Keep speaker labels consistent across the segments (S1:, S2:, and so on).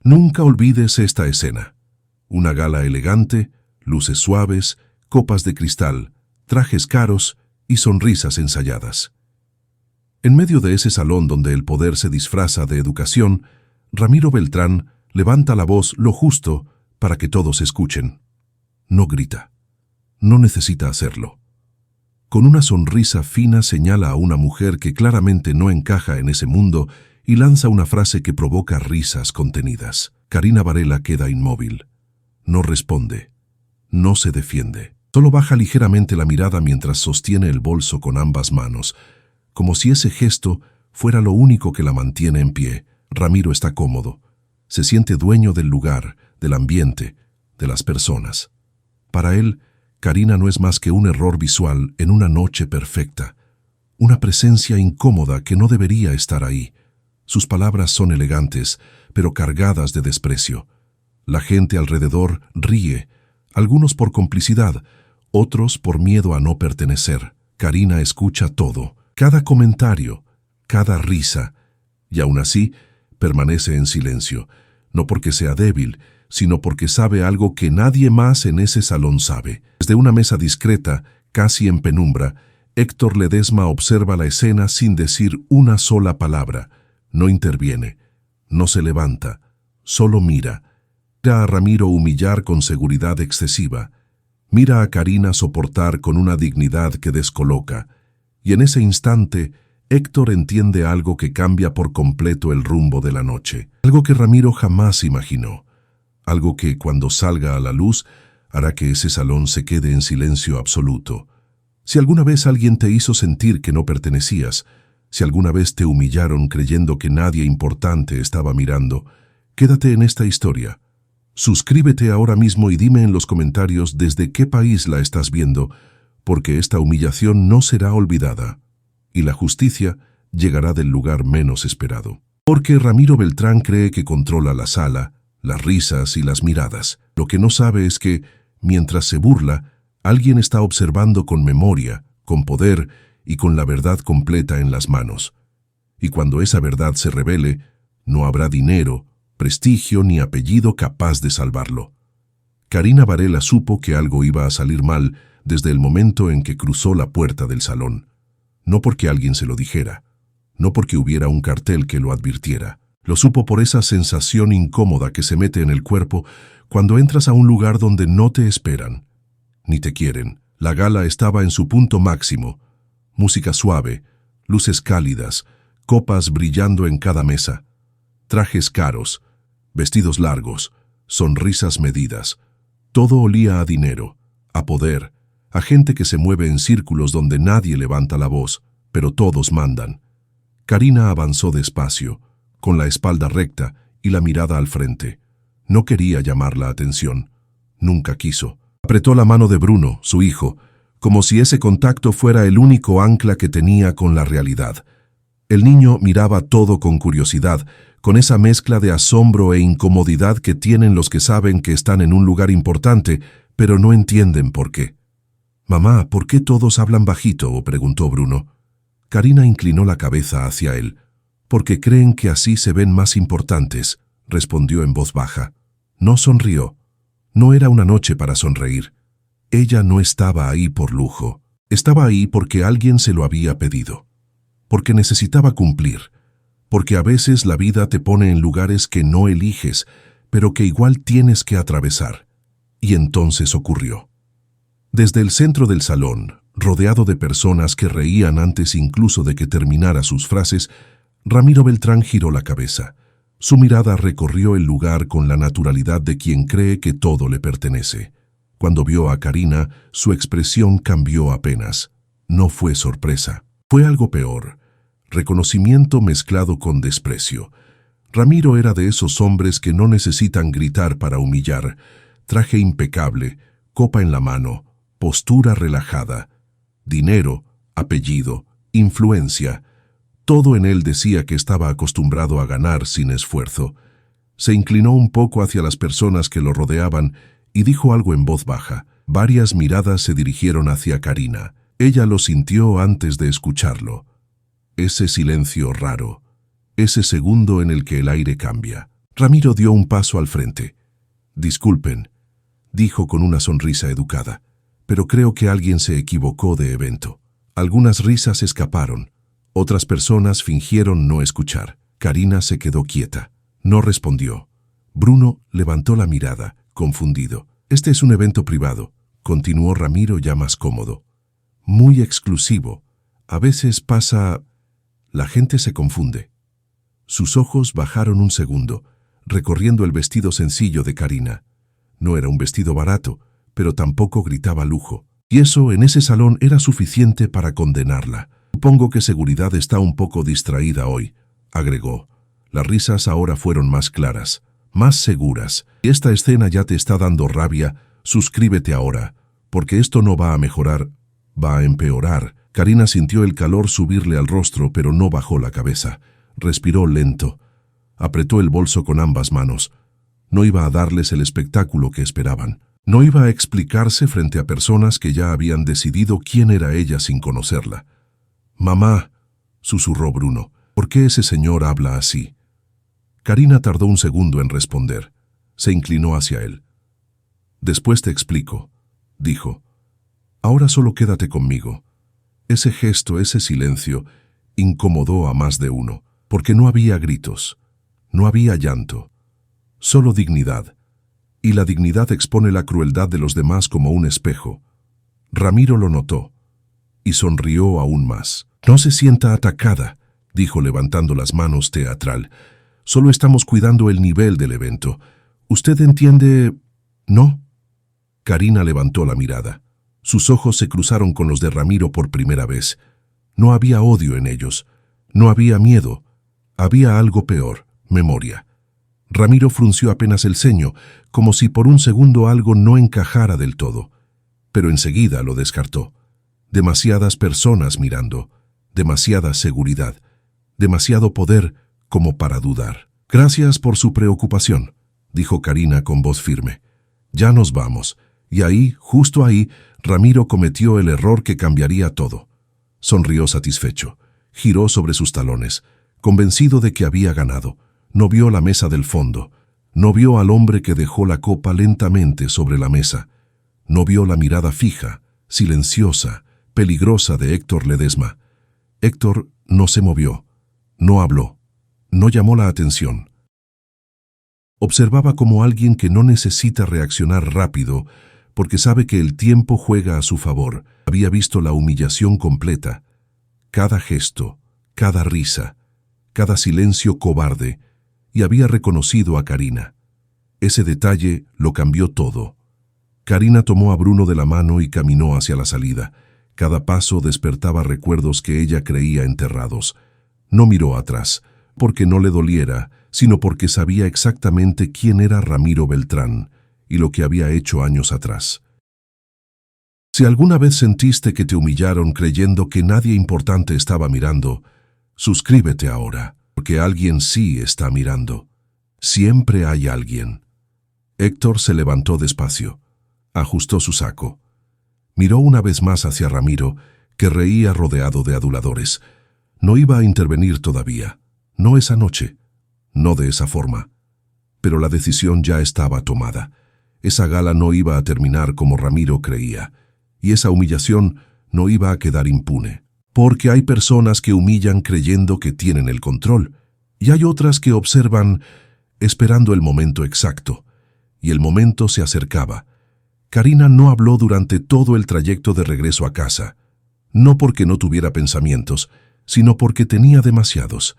S1: Nunca olvides esta escena. Una gala elegante, luces suaves, copas de cristal, trajes caros y sonrisas ensayadas. En medio de ese salón donde el poder se disfraza de educación, Ramiro Beltrán levanta la voz lo justo para que todos escuchen. No grita. No necesita hacerlo. Con una sonrisa fina señala a una mujer que claramente no encaja en ese mundo y lanza una frase que provoca risas contenidas. Karina Varela queda inmóvil. No responde. No se defiende. Solo baja ligeramente la mirada mientras sostiene el bolso con ambas manos, como si ese gesto fuera lo único que la mantiene en pie. Ramiro está cómodo. Se siente dueño del lugar, del ambiente, de las personas. Para él, Karina no es más que un error visual en una noche perfecta. Una presencia incómoda que no debería estar ahí. Sus palabras son elegantes, pero cargadas de desprecio. La gente alrededor ríe, algunos por complicidad, otros por miedo a no pertenecer. Karina escucha todo, cada comentario, cada risa, y aún así permanece en silencio, no porque sea débil, sino porque sabe algo que nadie más en ese salón sabe. Desde una mesa discreta, casi en penumbra, Héctor Ledesma observa la escena sin decir una sola palabra. No interviene, no se levanta, solo mira. Mira a Ramiro humillar con seguridad excesiva. Mira a Karina soportar con una dignidad que descoloca. Y en ese instante, Héctor entiende algo que cambia por completo el rumbo de la noche. Algo que Ramiro jamás imaginó. Algo que, cuando salga a la luz, hará que ese salón se quede en silencio absoluto. Si alguna vez alguien te hizo sentir que no pertenecías, si alguna vez te humillaron creyendo que nadie importante estaba mirando, quédate en esta historia. Suscríbete ahora mismo y dime en los comentarios desde qué país la estás viendo, porque esta humillación no será olvidada, y la justicia llegará del lugar menos esperado. Porque Ramiro Beltrán cree que controla la sala, las risas y las miradas. Lo que no sabe es que, mientras se burla, alguien está observando con memoria, con poder y con la verdad completa en las manos. Y cuando esa verdad se revele, no habrá dinero, prestigio ni apellido capaz de salvarlo. Karina Varela supo que algo iba a salir mal desde el momento en que cruzó la puerta del salón. No porque alguien se lo dijera, no porque hubiera un cartel que lo advirtiera. Lo supo por esa sensación incómoda que se mete en el cuerpo cuando entras a un lugar donde no te esperan, ni te quieren. La gala estaba en su punto máximo. Música suave, luces cálidas, copas brillando en cada mesa, trajes caros, vestidos largos, sonrisas medidas. Todo olía a dinero, a poder, a gente que se mueve en círculos donde nadie levanta la voz, pero todos mandan. Karina avanzó despacio, con la espalda recta y la mirada al frente. No quería llamar la atención. Nunca quiso. Apretó la mano de Bruno, su hijo, como si ese contacto fuera el único ancla que tenía con la realidad. El niño miraba todo con curiosidad, con esa mezcla de asombro e incomodidad que tienen los que saben que están en un lugar importante, pero no entienden por qué. «Mamá, ¿por qué todos hablan bajito?», preguntó Bruno. Karina inclinó la cabeza hacia él. «Porque creen que así se ven más importantes», respondió en voz baja. No sonrió. No era una noche para sonreír. Ella no estaba ahí por lujo. Estaba ahí porque alguien se lo había pedido. Porque necesitaba cumplir. Porque a veces la vida te pone en lugares que no eliges, pero que igual tienes que atravesar. Y entonces ocurrió. Desde el centro del salón, rodeado de personas que reían antes incluso de que terminara sus frases, Ramiro Beltrán giró la cabeza. Su mirada recorrió el lugar con la naturalidad de quien cree que todo le pertenece. Cuando vio a Karina, su expresión cambió apenas. No fue sorpresa. Fue algo peor. Reconocimiento mezclado con desprecio. Ramiro era de esos hombres que no necesitan gritar para humillar. Traje impecable, copa en la mano, postura relajada. Dinero, apellido, influencia. Todo en él decía que estaba acostumbrado a ganar sin esfuerzo. Se inclinó un poco hacia las personas que lo rodeaban y dijo algo en voz baja. Varias miradas se dirigieron hacia Karina. Ella lo sintió antes de escucharlo. Ese silencio raro, ese segundo en el que el aire cambia. Ramiro dio un paso al frente. «Disculpen», dijo con una sonrisa educada, «pero creo que alguien se equivocó de evento». Algunas risas escaparon. Otras personas fingieron no escuchar. Karina se quedó quieta. No respondió. Bruno levantó la mirada, confundido. «Este es un evento privado», continuó Ramiro ya más cómodo. «Muy exclusivo. A veces pasa... La gente se confunde». Sus ojos bajaron un segundo, recorriendo el vestido sencillo de Karina. No era un vestido barato, pero tampoco gritaba lujo. Y eso en ese salón era suficiente para condenarla. «Supongo que seguridad está un poco distraída hoy», agregó. Las risas ahora fueron más claras, más seguras. «Si esta escena ya te está dando rabia, suscríbete ahora, porque esto no va a mejorar, va a empeorar». Karina sintió el calor subirle al rostro, pero no bajó la cabeza. Respiró lento. Apretó el bolso con ambas manos. No iba a darles el espectáculo que esperaban. No iba a explicarse frente a personas que ya habían decidido quién era ella sin conocerla. «Mamá», susurró Bruno, «¿por qué ese señor habla así?» Karina tardó un segundo en responder. Se inclinó hacia él. «Después te explico», dijo. «Ahora solo quédate conmigo». Ese gesto, ese silencio, incomodó a más de uno, porque no había gritos, no había llanto, solo dignidad. Y la dignidad expone la crueldad de los demás como un espejo. Ramiro lo notó y sonrió aún más. «No se sienta atacada», dijo levantando las manos teatral. «Solo estamos cuidando el nivel del evento. ¿Usted entiende? ¿No?» Karina levantó la mirada. Sus ojos se cruzaron con los de Ramiro por primera vez. No había odio en ellos. No había miedo. Había algo peor, memoria. Ramiro frunció apenas el ceño, como si por un segundo algo no encajara del todo. Pero enseguida lo descartó. Demasiadas personas mirando, demasiada seguridad, demasiado poder como para dudar. «Gracias por su preocupación», dijo Karina con voz firme. «Ya nos vamos». Y ahí, justo ahí, Ramiro cometió el error que cambiaría todo. Sonrió satisfecho. Giró sobre sus talones, convencido de que había ganado. No vio la mesa del fondo. No vio al hombre que dejó la copa lentamente sobre la mesa. No vio la mirada fija, silenciosa, peligrosa de Héctor Ledesma. Héctor no se movió, no habló, no llamó la atención. Observaba como alguien que no necesita reaccionar rápido, porque sabe que el tiempo juega a su favor. Había visto la humillación completa. Cada gesto, cada risa, cada silencio cobarde, y había reconocido a Karina. Ese detalle lo cambió todo. Karina tomó a Bruno de la mano y caminó hacia la salida. Cada paso despertaba recuerdos que ella creía enterrados. No miró atrás, porque no le doliera, sino porque sabía exactamente quién era Ramiro Beltrán y lo que había hecho años atrás. Si alguna vez sentiste que te humillaron creyendo que nadie importante estaba mirando, suscríbete ahora, porque alguien sí está mirando. Siempre hay alguien. Héctor se levantó despacio, ajustó su saco. Miró una vez más hacia Ramiro, que reía rodeado de aduladores. No iba a intervenir todavía, no esa noche, no de esa forma. Pero la decisión ya estaba tomada. Esa gala no iba a terminar como Ramiro creía, y esa humillación no iba a quedar impune. Porque hay personas que humillan creyendo que tienen el control, y hay otras que observan esperando el momento exacto, y el momento se acercaba. Karina no habló durante todo el trayecto de regreso a casa, no porque no tuviera pensamientos, sino porque tenía demasiados.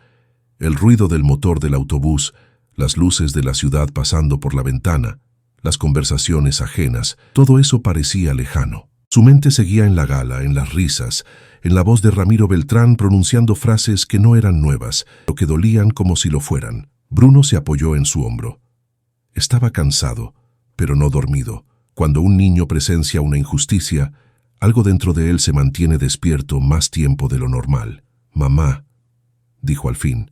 S1: El ruido del motor del autobús, las luces de la ciudad pasando por la ventana, las conversaciones ajenas, todo eso parecía lejano. Su mente seguía en la gala, en las risas, en la voz de Ramiro Beltrán pronunciando frases que no eran nuevas, pero que dolían como si lo fueran. Bruno se apoyó en su hombro. Estaba cansado, pero no dormido. Cuando un niño presencia una injusticia, algo dentro de él se mantiene despierto más tiempo de lo normal. «Mamá», dijo al fin.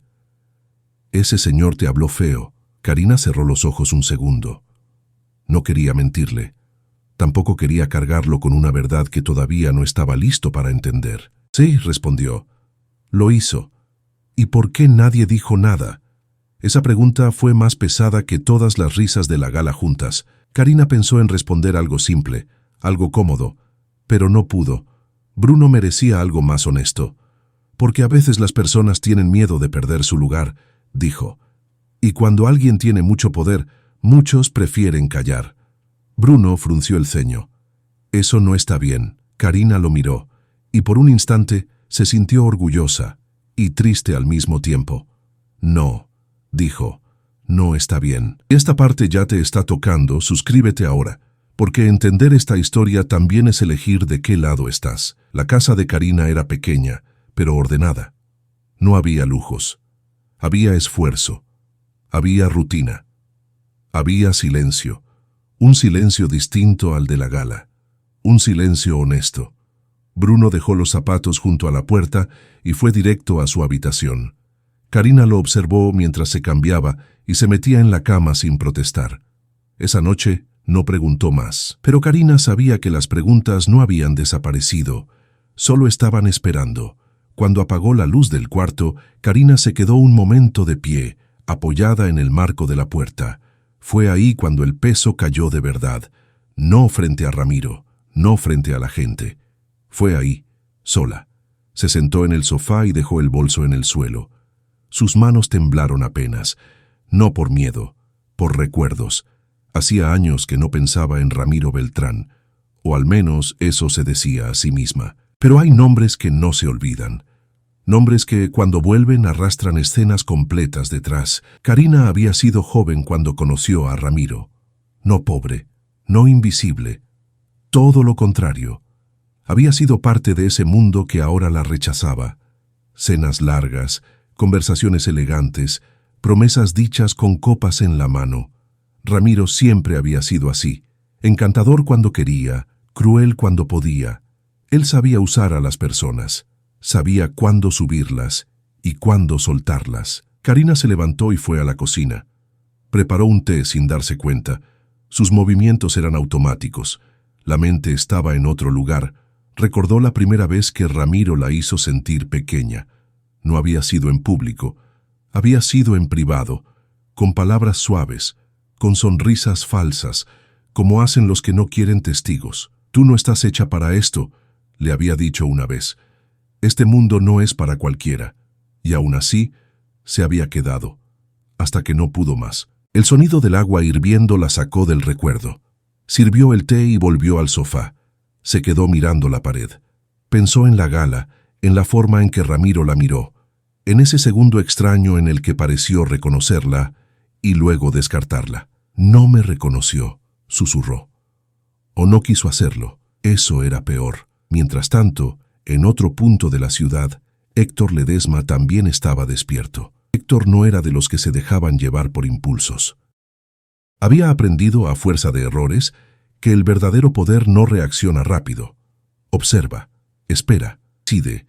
S1: «Ese señor te habló feo». Karina cerró los ojos un segundo. No quería mentirle. Tampoco quería cargarlo con una verdad que todavía no estaba listo para entender. «Sí», respondió. «Lo hizo. ¿Y por qué nadie dijo nada? Esa pregunta fue más pesada que todas las risas de la gala juntas. Karina pensó en responder algo simple, algo cómodo, pero no pudo. Bruno merecía algo más honesto. Porque a veces las personas tienen miedo de perder su lugar, dijo. Y cuando alguien tiene mucho poder, muchos prefieren callar. Bruno frunció el ceño. Eso no está bien. Karina lo miró, y por un instante se sintió orgullosa y triste al mismo tiempo. No, dijo, no está bien. Esta parte ya te está tocando, suscríbete ahora, porque entender esta historia también es elegir de qué lado estás. La casa de Karina era pequeña, pero ordenada. No había lujos. Había esfuerzo. Había rutina. Había silencio. Un silencio distinto al de la gala. Un silencio honesto. Bruno dejó los zapatos junto a la puerta y fue directo a su habitación. Karina lo observó mientras se cambiaba y se metía en la cama sin protestar. Esa noche no preguntó más. Pero Karina sabía que las preguntas no habían desaparecido, solo estaban esperando. Cuando apagó la luz del cuarto, Karina se quedó un momento de pie, apoyada en el marco de la puerta. Fue ahí cuando el peso cayó de verdad, no frente a Ramiro, no frente a la gente. Fue ahí, sola. Se sentó en el sofá y dejó el bolso en el suelo. Sus manos temblaron apenas, no por miedo, por recuerdos. Hacía años que no pensaba en Ramiro Beltrán, o al menos eso se decía a sí misma. Pero hay nombres que no se olvidan. Nombres que, cuando vuelven, arrastran escenas completas detrás. Karina había sido joven cuando conoció a Ramiro. No pobre, no invisible. Todo lo contrario. Había sido parte de ese mundo que ahora la rechazaba. Cenas largas, conversaciones elegantes, promesas dichas con copas en la mano. Ramiro siempre había sido así, encantador cuando quería, cruel cuando podía. Él sabía usar a las personas, sabía cuándo subirlas y cuándo soltarlas. Karina se levantó y fue a la cocina. Preparó un té sin darse cuenta. Sus movimientos eran automáticos. La mente estaba en otro lugar. Recordó la primera vez que Ramiro la hizo sentir pequeña. No había sido en público, había sido en privado, con palabras suaves, con sonrisas falsas, como hacen los que no quieren testigos. Tú no estás hecha para esto, le había dicho una vez. Este mundo no es para cualquiera. Y aún así, se había quedado, hasta que no pudo más. El sonido del agua hirviendo la sacó del recuerdo. Sirvió el té y volvió al sofá. Se quedó mirando la pared. Pensó en la gala, en la forma en que Ramiro la miró, en ese segundo extraño en el que pareció reconocerla y luego descartarla. No me reconoció, susurró. O no quiso hacerlo. Eso era peor. Mientras tanto, en otro punto de la ciudad, Héctor Ledesma también estaba despierto. Héctor no era de los que se dejaban llevar por impulsos. Había aprendido, a fuerza de errores, que el verdadero poder no reacciona rápido. Observa, espera, decide.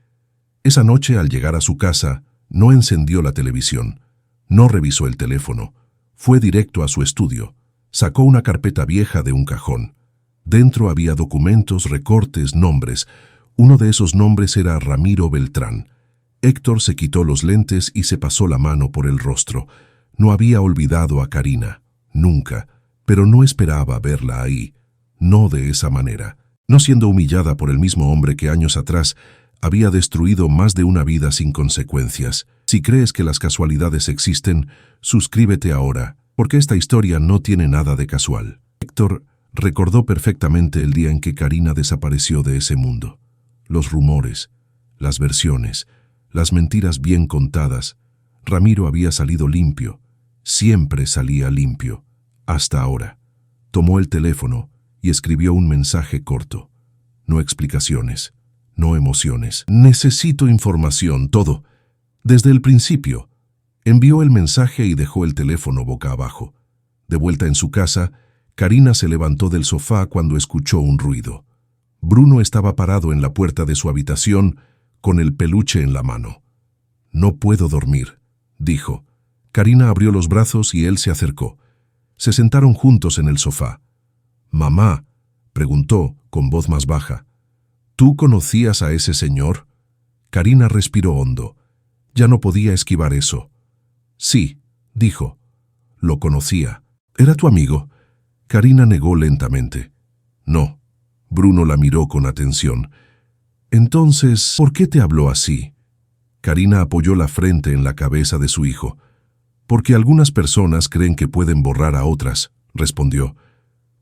S1: Esa noche, al llegar a su casa, no encendió la televisión, no revisó el teléfono, fue directo a su estudio, sacó una carpeta vieja de un cajón. Dentro había documentos, recortes, nombres. Uno de esos nombres era Ramiro Beltrán. Héctor se quitó los lentes y se pasó la mano por el rostro. No había olvidado a Karina, nunca, pero no esperaba verla ahí, no de esa manera, no siendo humillada por el mismo hombre que años atrás había destruido más de una vida sin consecuencias. Si crees que las casualidades existen, suscríbete ahora, porque esta historia no tiene nada de casual. Héctor recordó perfectamente el día en que Karina desapareció de ese mundo. Los rumores, las versiones, las mentiras bien contadas. Ramiro había salido limpio, siempre salía limpio, hasta ahora. Tomó el teléfono y escribió un mensaje corto. No explicaciones, no emociones. Necesito información, todo. Desde el principio. Envió el mensaje y dejó el teléfono boca abajo. De vuelta en su casa, Karina se levantó del sofá cuando escuchó un ruido. Bruno estaba parado en la puerta de su habitación con el peluche en la mano. No puedo dormir, dijo. Karina abrió los brazos y él se acercó. Se sentaron juntos en el sofá. «Mamá», preguntó con voz más baja, «¿tú conocías a ese señor?» Karina respiró hondo. Ya no podía esquivar eso. «Sí», dijo. Lo conocía. ¿Era tu amigo? Karina negó lentamente. No. Bruno la miró con atención. Entonces, ¿por qué te habló así? Karina apoyó la frente en la cabeza de su hijo. Porque algunas personas creen que pueden borrar a otras, respondió,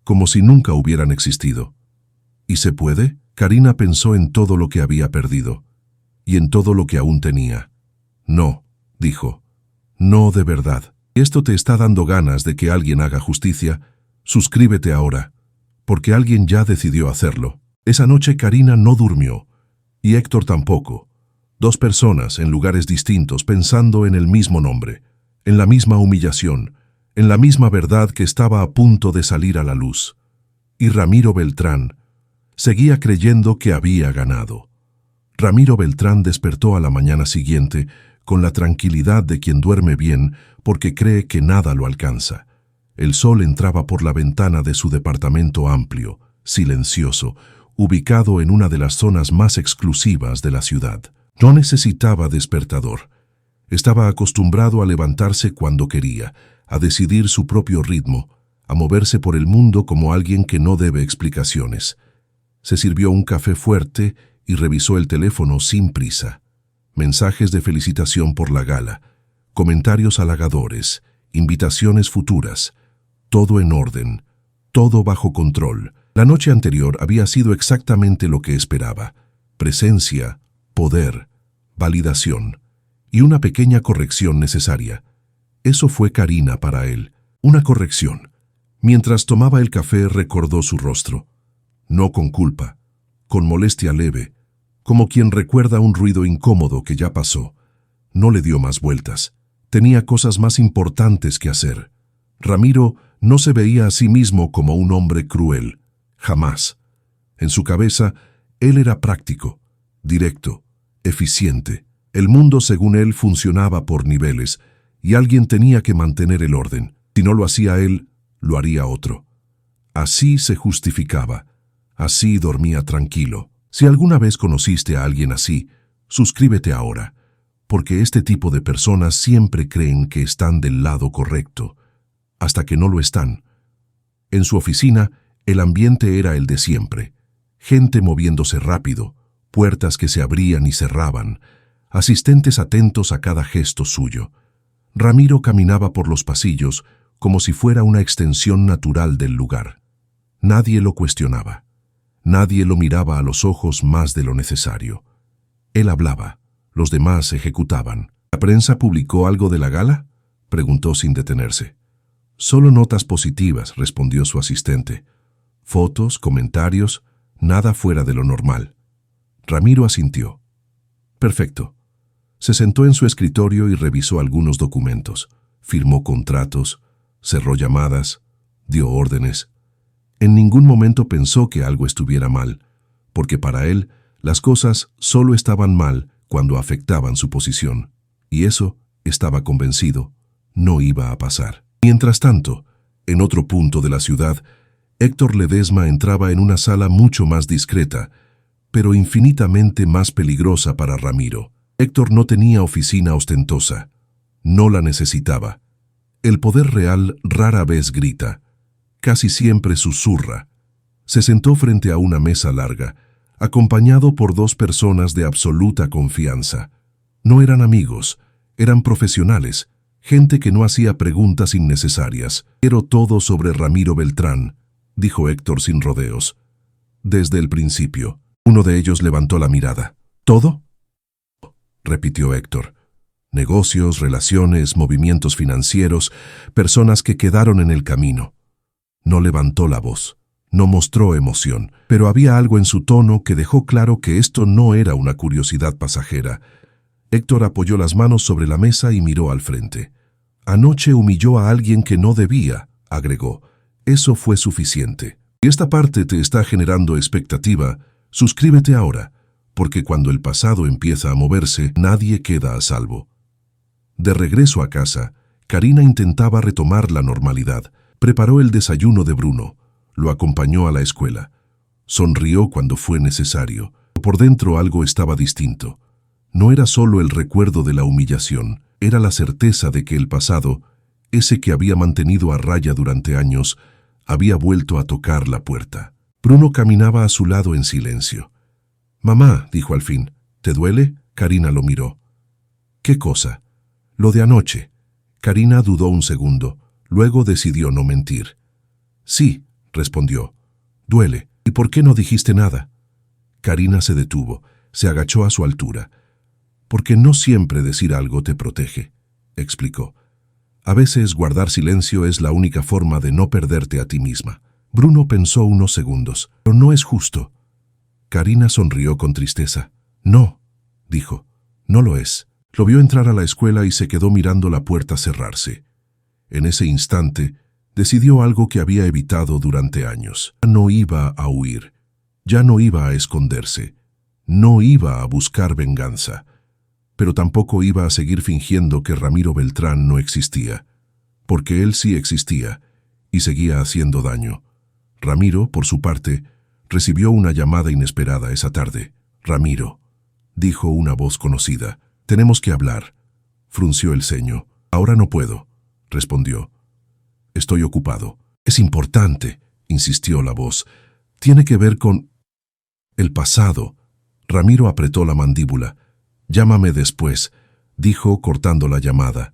S1: como si nunca hubieran existido. ¿Y se puede? Karina pensó en todo lo que había perdido, y en todo lo que aún tenía. No, dijo, no de verdad. Si esto te está dando ganas de que alguien haga justicia, suscríbete ahora, porque alguien ya decidió hacerlo. Esa noche Karina no durmió, y Héctor tampoco. Dos personas en lugares distintos pensando en el mismo nombre, en la misma humillación, en la misma verdad que estaba a punto de salir a la luz. Y Ramiro Beltrán seguía creyendo que había ganado. Ramiro Beltrán despertó a la mañana siguiente con la tranquilidad de quien duerme bien porque cree que nada lo alcanza. El sol entraba por la ventana de su departamento amplio, silencioso, ubicado en una de las zonas más exclusivas de la ciudad. No necesitaba despertador. Estaba acostumbrado a levantarse cuando quería, a decidir su propio ritmo, a moverse por el mundo como alguien que no debe explicaciones. Se sirvió un café fuerte y revisó el teléfono sin prisa. Mensajes de felicitación por la gala, comentarios halagadores, invitaciones futuras, todo en orden, todo bajo control. La noche anterior había sido exactamente lo que esperaba: presencia, poder, validación y una pequeña corrección necesaria. Eso fue Karina para él, una corrección. Mientras tomaba el café recordó su rostro, no con culpa, con molestia leve, como quien recuerda un ruido incómodo que ya pasó. No le dio más vueltas. Tenía cosas más importantes que hacer. Ramiro no se veía a sí mismo como un hombre cruel, jamás. En su cabeza, él era práctico, directo, eficiente. El mundo, según él, funcionaba por niveles, y alguien tenía que mantener el orden. Si no lo hacía él, lo haría otro. Así se justificaba. Así dormía tranquilo. Si alguna vez conociste a alguien así, suscríbete ahora, porque este tipo de personas siempre creen que están del lado correcto, hasta que no lo están. En su oficina, el ambiente era el de siempre. Gente moviéndose rápido, puertas que se abrían y cerraban, asistentes atentos a cada gesto suyo. Ramiro caminaba por los pasillos como si fuera una extensión natural del lugar. Nadie lo cuestionaba. Nadie lo miraba a los ojos más de lo necesario. Él hablaba, los demás ejecutaban. ¿La prensa publicó algo de la gala?, preguntó sin detenerse. Solo notas positivas, respondió su asistente. Fotos, comentarios, nada fuera de lo normal. Ramiro asintió. Perfecto. Se sentó en su escritorio y revisó algunos documentos. Firmó contratos, cerró llamadas, dio órdenes. En ningún momento pensó que algo estuviera mal, porque para él las cosas solo estaban mal cuando afectaban su posición, y eso, estaba convencido, no iba a pasar. Mientras tanto, en otro punto de la ciudad, Héctor Ledesma entraba en una sala mucho más discreta, pero infinitamente más peligrosa para Ramiro. Héctor no tenía oficina ostentosa, no la necesitaba. El poder real rara vez grita, casi siempre susurra. Se sentó frente a una mesa larga, acompañado por dos personas de absoluta confianza. No eran amigos, eran profesionales, gente que no hacía preguntas innecesarias. Quiero todo sobre Ramiro Beltrán, dijo Héctor sin rodeos. Desde el principio. Uno de ellos levantó la mirada. ¿Todo?, repitió Héctor. Negocios, relaciones, movimientos financieros, personas que quedaron en el camino. No levantó la voz, no mostró emoción, pero había algo en su tono que dejó claro que esto no era una curiosidad pasajera. Héctor apoyó las manos sobre la mesa y miró al frente. Anoche humilló a alguien que no debía, agregó. Eso fue suficiente. Si esta parte te está generando expectativa, suscríbete ahora, porque cuando el pasado empieza a moverse, nadie queda a salvo. De regreso a casa, Karina intentaba retomar la normalidad. Preparó el desayuno de Bruno, lo acompañó a la escuela. Sonrió cuando fue necesario. Por dentro algo estaba distinto. No era solo el recuerdo de la humillación, era la certeza de que el pasado ese que había mantenido a raya durante años, había vuelto a tocar la puerta. Bruno caminaba a su lado en silencio. «Mamá», dijo al fin, «¿te duele?». Karina lo miró. «¿Qué cosa?». «Lo de anoche». Karina dudó un segundo, luego decidió no mentir. «Sí», respondió, «duele. ¿Y por qué no dijiste nada?». Karina se detuvo, se agachó a su altura. «Porque no siempre decir algo te protege», explicó. «A veces guardar silencio es la única forma de no perderte a ti misma». Bruno pensó unos segundos. «Pero no es justo». Karina sonrió con tristeza. «No», dijo, «no lo es». Lo vio entrar a la escuela y se quedó mirando la puerta cerrarse. En ese instante, decidió algo que había evitado durante años. Ya no iba a huir, ya no iba a esconderse, no iba a buscar venganza, pero tampoco iba a seguir fingiendo que Ramiro Beltrán no existía, porque él sí existía y seguía haciendo daño. Ramiro, por su parte, recibió una llamada inesperada esa tarde. «Ramiro», dijo una voz conocida, «tenemos que hablar». Frunció el ceño. «Ahora no puedo», respondió. «Estoy ocupado». «Es importante», insistió la voz. «Tiene que ver con el pasado». Ramiro apretó la mandíbula. «Llámame después», dijo cortando la llamada.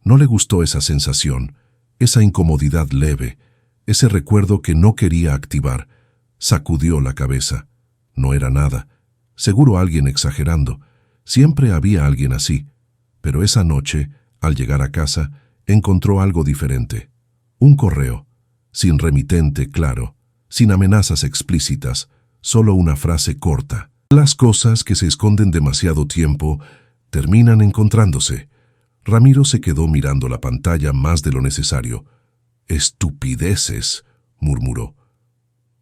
S1: No le gustó esa sensación, esa incomodidad leve, ese recuerdo que no quería activar. Sacudió la cabeza. No era nada. Seguro alguien exagerando. Siempre había alguien así. Pero esa noche, al llegar a casa, encontró algo diferente. Un correo, sin remitente claro, sin amenazas explícitas, solo una frase corta. Las cosas que se esconden demasiado tiempo terminan encontrándose. Ramiro se quedó mirando la pantalla más de lo necesario. «Estupideces», murmuró.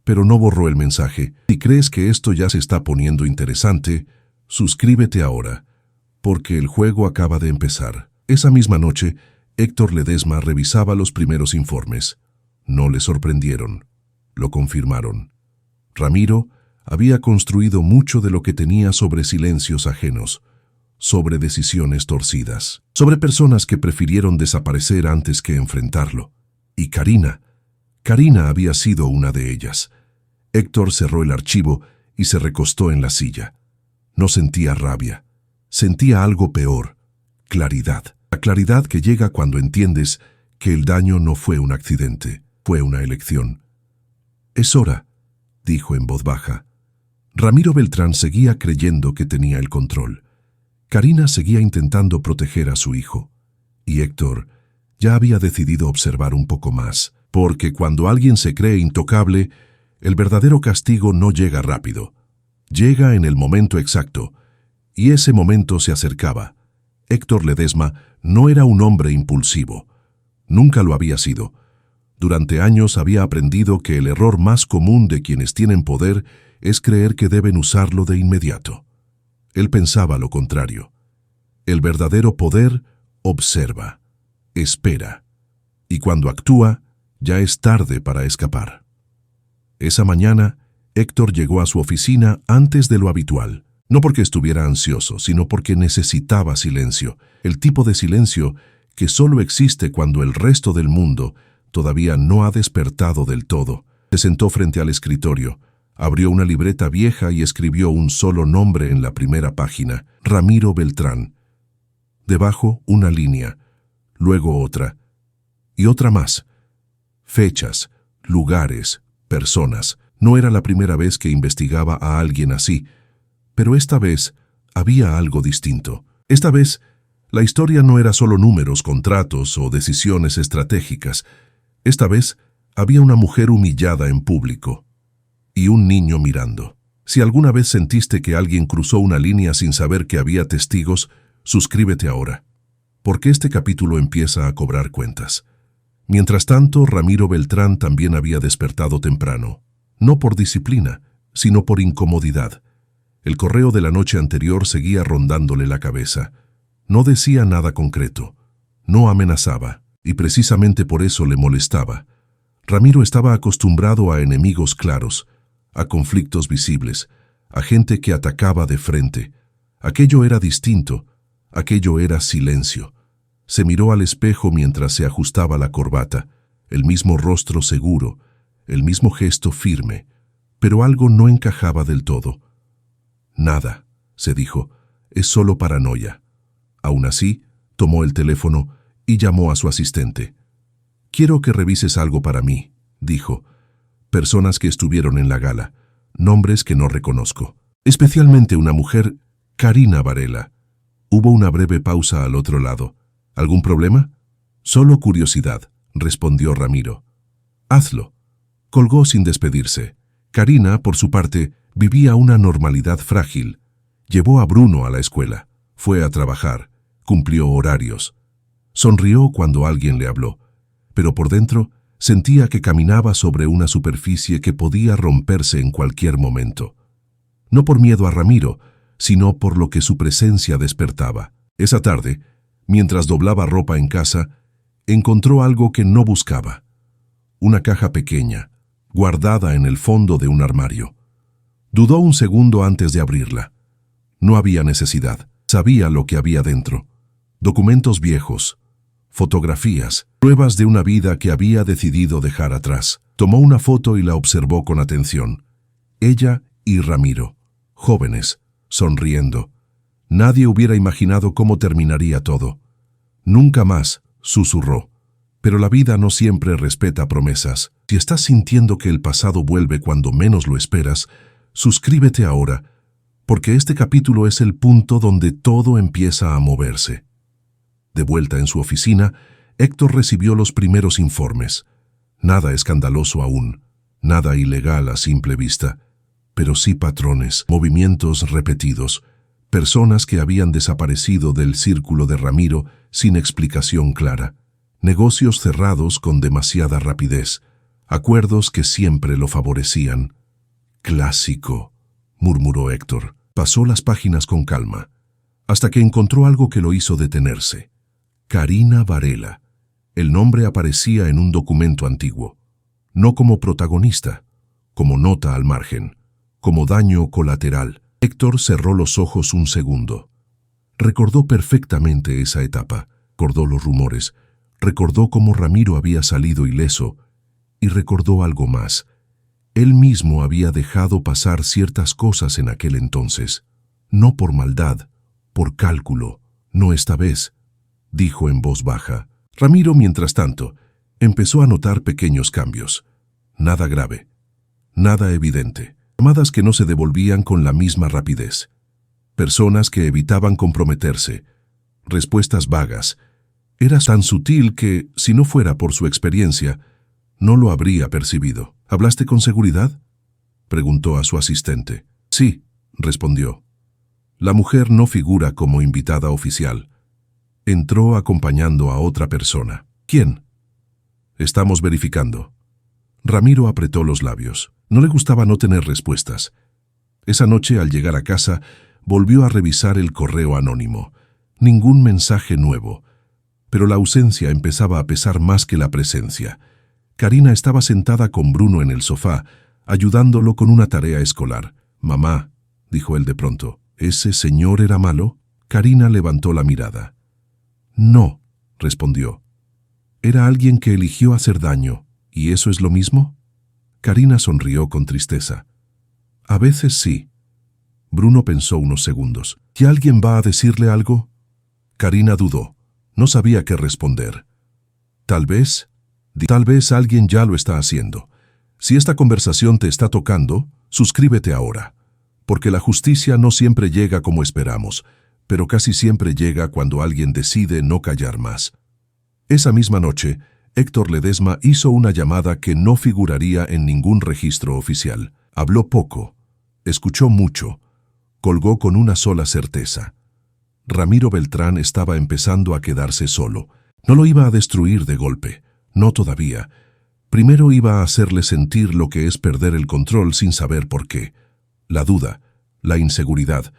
S1: Pero no borró el mensaje. «Si crees que esto ya se está poniendo interesante, suscríbete ahora, porque el juego acaba de empezar». Esa misma noche, Héctor Ledesma revisaba los primeros informes. No le sorprendieron. Lo confirmaron. Ramiro había construido mucho de lo que tenía sobre silencios ajenos, sobre decisiones torcidas, sobre personas que prefirieron desaparecer antes que enfrentarlo. Y Karina había sido una de ellas. Héctor cerró el archivo y se recostó en la silla. No sentía rabia, sentía algo peor, claridad. La claridad que llega cuando entiendes que el daño no fue un accidente, fue una elección. «Es hora», dijo en voz baja. Ramiro Beltrán seguía creyendo que tenía el control. Karina seguía intentando proteger a su hijo. Y Héctor ya había decidido observar un poco más, porque cuando alguien se cree intocable, el verdadero castigo no llega rápido. Llega en el momento exacto, y ese momento se acercaba. Héctor Ledesma no era un hombre impulsivo. Nunca lo había sido. Durante años había aprendido que el error más común de quienes tienen poder es creer que deben usarlo de inmediato. Él pensaba lo contrario. El verdadero poder observa, espera, y cuando actúa, ya es tarde para escapar. Esa mañana, Héctor llegó a su oficina antes de lo habitual. No porque estuviera ansioso, sino porque necesitaba silencio, el tipo de silencio que solo existe cuando el resto del mundo todavía no ha despertado del todo. Se sentó frente al escritorio, abrió una libreta vieja y escribió un solo nombre en la primera página, Ramiro Beltrán. Debajo una línea, luego otra, y otra más. Fechas, lugares, personas. No era la primera vez que investigaba a alguien así, pero esta vez había algo distinto. Esta vez, la historia no era solo números, contratos o decisiones estratégicas. Esta vez, había una mujer humillada en público y un niño mirando. Si alguna vez sentiste que alguien cruzó una línea sin saber que había testigos, suscríbete ahora, porque este capítulo empieza a cobrar cuentas. Mientras tanto, Ramiro Beltrán también había despertado temprano, no por disciplina, sino por incomodidad. El correo de la noche anterior seguía rondándole la cabeza. No decía nada concreto, no amenazaba, y precisamente por eso le molestaba. Ramiro estaba acostumbrado a enemigos claros, a conflictos visibles, a gente que atacaba de frente. Aquello era distinto, aquello era silencio. Se miró al espejo mientras se ajustaba la corbata, el mismo rostro seguro, el mismo gesto firme, pero algo no encajaba del todo. Nada, se dijo, es solo paranoia. Aún así, tomó el teléfono y llamó a su asistente. «Quiero que revises algo para mí», dijo. «Personas que estuvieron en la gala, nombres que no reconozco. Especialmente una mujer, Karina Varela». Hubo una breve pausa al otro lado. «¿Algún problema?» «Solo curiosidad», respondió Ramiro. «Hazlo». Colgó sin despedirse. Karina, por su parte, vivía una normalidad frágil. Llevó a Bruno a la escuela, fue a trabajar, cumplió horarios. Sonrió cuando alguien le habló, pero por dentro sentía que caminaba sobre una superficie que podía romperse en cualquier momento. No por miedo a Ramiro, sino por lo que su presencia despertaba. Esa tarde, mientras doblaba ropa en casa, encontró algo que no buscaba. Una caja pequeña, guardada en el fondo de un armario. Dudó un segundo antes de abrirla. No había necesidad. Sabía lo que había dentro. Documentos viejos, fotografías, pruebas de una vida que había decidido dejar atrás. Tomó una foto y la observó con atención. Ella y Ramiro, jóvenes, sonriendo. Nadie hubiera imaginado cómo terminaría todo. «Nunca más», susurró. Pero la vida no siempre respeta promesas. Si estás sintiendo que el pasado vuelve cuando menos lo esperas, suscríbete ahora, porque este capítulo es el punto donde todo empieza a moverse. De vuelta en su oficina, Héctor recibió los primeros informes. Nada escandaloso aún, nada ilegal a simple vista, pero sí patrones, movimientos repetidos, personas que habían desaparecido del círculo de Ramiro sin explicación clara, negocios cerrados con demasiada rapidez, acuerdos que siempre lo favorecían. «Clásico», murmuró Héctor. Pasó las páginas con calma, hasta que encontró algo que lo hizo detenerse. Karina Varela. El nombre aparecía en un documento antiguo, no como protagonista, como nota al margen, como daño colateral. Héctor cerró los ojos un segundo. Recordó perfectamente esa etapa, recordó los rumores, recordó cómo Ramiro había salido ileso y recordó algo más. Él mismo había dejado pasar ciertas cosas en aquel entonces. No por maldad, por cálculo, no esta vez, dijo en voz baja. Ramiro, mientras tanto, empezó a notar pequeños cambios. Nada grave, nada evidente. Llamadas que no se devolvían con la misma rapidez. Personas que evitaban comprometerse. Respuestas vagas. Era tan sutil que, si no fuera por su experiencia, no lo habría percibido. ¿Hablaste con seguridad?, preguntó a su asistente. Sí, respondió. La mujer no figura como invitada oficial. Entró acompañando a otra persona. ¿Quién? Estamos verificando. Ramiro apretó los labios. No le gustaba no tener respuestas. Esa noche, al llegar a casa, volvió a revisar el correo anónimo. Ningún mensaje nuevo. Pero la ausencia empezaba a pesar más que la presencia. Karina estaba sentada con Bruno en el sofá, ayudándolo con una tarea escolar. «Mamá», dijo él de pronto, ¿ese señor era malo? Karina levantó la mirada. «No», respondió. «Era alguien que eligió hacer daño. ¿Y eso es lo mismo?». Karina sonrió con tristeza. «A veces sí». Bruno pensó unos segundos. «¿Y alguien va a decirle algo?». Karina dudó. No sabía qué responder. Tal vez alguien ya lo está haciendo. Si esta conversación te está tocando, suscríbete ahora. Porque la justicia no siempre llega como esperamos, pero casi siempre llega cuando alguien decide no callar más. Esa misma noche, Héctor Ledesma hizo una llamada que no figuraría en ningún registro oficial. Habló poco, escuchó mucho, colgó con una sola certeza. Ramiro Beltrán estaba empezando a quedarse solo. No lo iba a destruir de golpe, no todavía. Primero iba a hacerle sentir lo que es perder el control sin saber por qué. La duda, la inseguridad,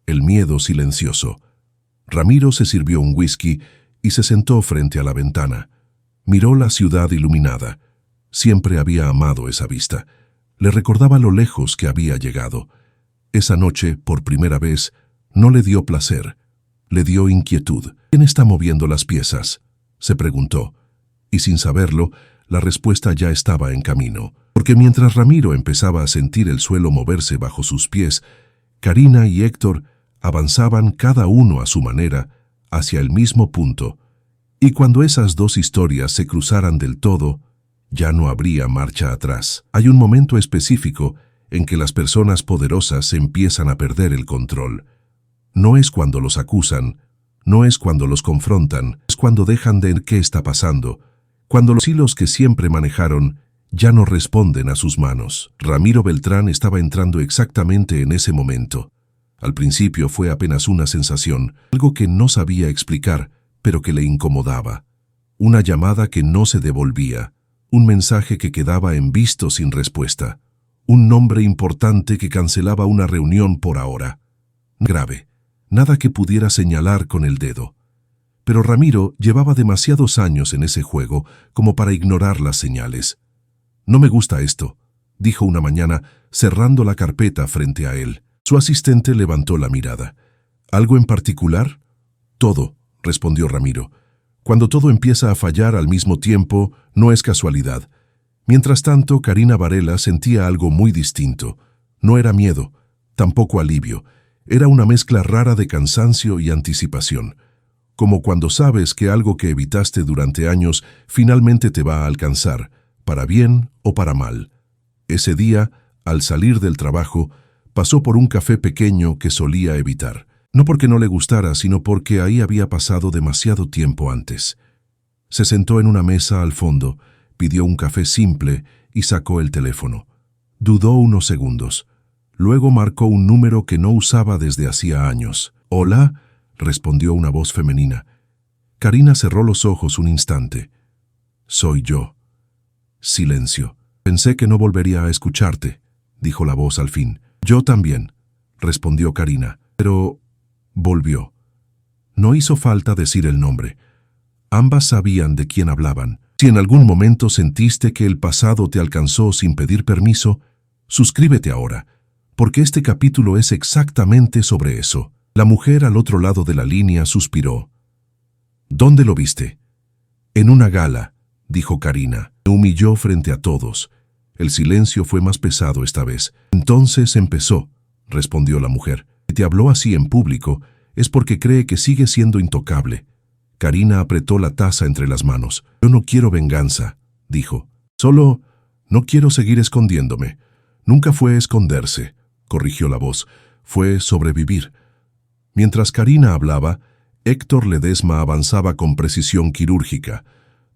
S1: el miedo silencioso. Ramiro se sirvió un whisky y se sentó frente a la ventana. Miró la ciudad iluminada. Siempre había amado esa vista. Le recordaba lo lejos que había llegado. Esa noche, por primera vez, no le dio placer. Le dio inquietud. ¿Quién está moviendo las piezas?, se preguntó, y sin saberlo, la respuesta ya estaba en camino. Porque mientras Ramiro empezaba a sentir el suelo moverse bajo sus pies, Karina y Héctor avanzaban cada uno a su manera hacia el mismo punto, y cuando esas dos historias se cruzaran del todo, ya no habría marcha atrás. Hay un momento específico en que las personas poderosas empiezan a perder el control. No es cuando los acusan, no es cuando los confrontan, es cuando dejan de ver qué está pasando, cuando los hilos que siempre manejaron ya no responden a sus manos. Ramiro Beltrán estaba entrando exactamente en ese momento. Al principio fue apenas una sensación, algo que no sabía explicar, pero que le incomodaba. Una llamada que no se devolvía, un mensaje que quedaba en visto sin respuesta, un nombre importante que cancelaba una reunión por ahora. Grave, nada que pudiera señalar con el dedo. Pero Ramiro llevaba demasiados años en ese juego como para ignorar las señales. «No me gusta esto», dijo una mañana, cerrando la carpeta frente a él. Su asistente levantó la mirada. «¿Algo en particular?» «Todo», respondió Ramiro. «Cuando todo empieza a fallar al mismo tiempo, no es casualidad». Mientras tanto, Karina Varela sentía algo muy distinto. No era miedo, tampoco alivio. Era una mezcla rara de cansancio y anticipación. Como cuando sabes que algo que evitaste durante años finalmente te va a alcanzar, para bien o para mal. Ese día, al salir del trabajo, pasó por un café pequeño que solía evitar. No porque no le gustara, sino porque ahí había pasado demasiado tiempo antes. Se sentó en una mesa al fondo, pidió un café simple y sacó el teléfono. Dudó unos segundos. Luego marcó un número que no usaba desde hacía años. «Hola», respondió una voz femenina. Karina cerró los ojos un instante. «Soy yo». Silencio. «Pensé que no volvería a escucharte», dijo la voz al fin. «Yo también», respondió Karina, pero volvió. No hizo falta decir el nombre. Ambas sabían de quién hablaban. Si en algún momento sentiste que el pasado te alcanzó sin pedir permiso, suscríbete ahora, porque este capítulo es exactamente sobre eso. La mujer al otro lado de la línea suspiró. «¿Dónde lo viste?» «En una gala», dijo Karina. Me humilló frente a todos. El silencio fue más pesado esta vez. «Entonces empezó», respondió la mujer. «Si te habló así en público, es porque cree que sigue siendo intocable». Karina apretó la taza entre las manos. «Yo no quiero venganza», dijo. «Solo no quiero seguir escondiéndome». «Nunca fue esconderse», corrigió la voz. «Fue sobrevivir». Mientras Karina hablaba, Héctor Ledesma avanzaba con precisión quirúrgica.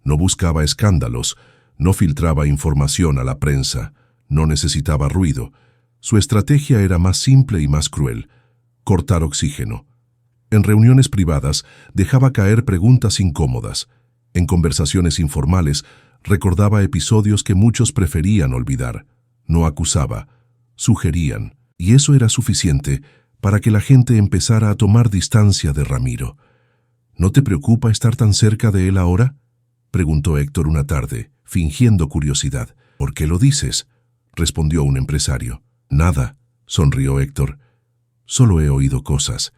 S1: No buscaba escándalos, no filtraba información a la prensa, no necesitaba ruido. Su estrategia era más simple y más cruel: cortar oxígeno. En reuniones privadas dejaba caer preguntas incómodas. En conversaciones informales recordaba episodios que muchos preferían olvidar. No acusaba, sugerían, y eso era suficiente para que la gente empezara a tomar distancia de Ramiro. «¿No te preocupa estar tan cerca de él ahora?», preguntó Héctor una tarde, fingiendo curiosidad. «¿Por qué lo dices?», respondió un empresario. «Nada», sonrió Héctor. «Solo he oído cosas».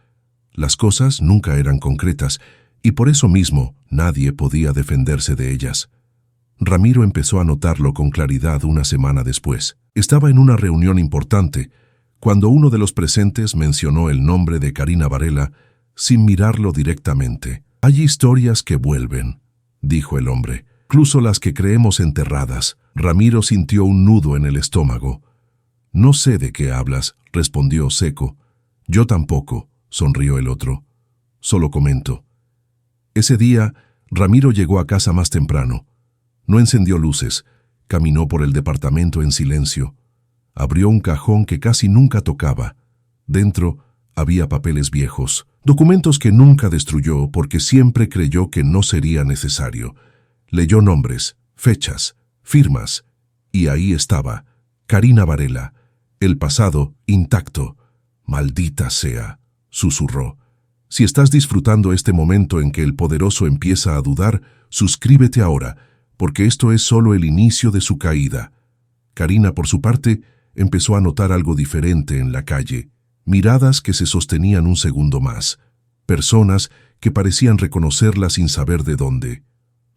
S1: Las cosas nunca eran concretas, y por eso mismo nadie podía defenderse de ellas. Ramiro empezó a notarlo con claridad una semana después. Estaba en una reunión importante, cuando uno de los presentes mencionó el nombre de Karina Varela sin mirarlo directamente. «Hay historias que vuelven», dijo el hombre, «incluso las que creemos enterradas». Ramiro sintió un nudo en el estómago. «No sé de qué hablas», respondió seco. «Yo tampoco», sonrió el otro. «Solo comento». Ese día, Ramiro llegó a casa más temprano. No encendió luces, caminó por el departamento en silencio. Abrió un cajón que casi nunca tocaba. Dentro había papeles viejos, documentos que nunca destruyó porque siempre creyó que no sería necesario. Leyó nombres, fechas, firmas, y ahí estaba, Karina Varela, el pasado intacto. «Maldita sea», susurró. Si estás disfrutando este momento en que el poderoso empieza a dudar, suscríbete ahora, porque esto es solo el inicio de su caída. Karina, por su parte, empezó a notar algo diferente en la calle. Miradas que se sostenían un segundo más. Personas que parecían reconocerla sin saber de dónde.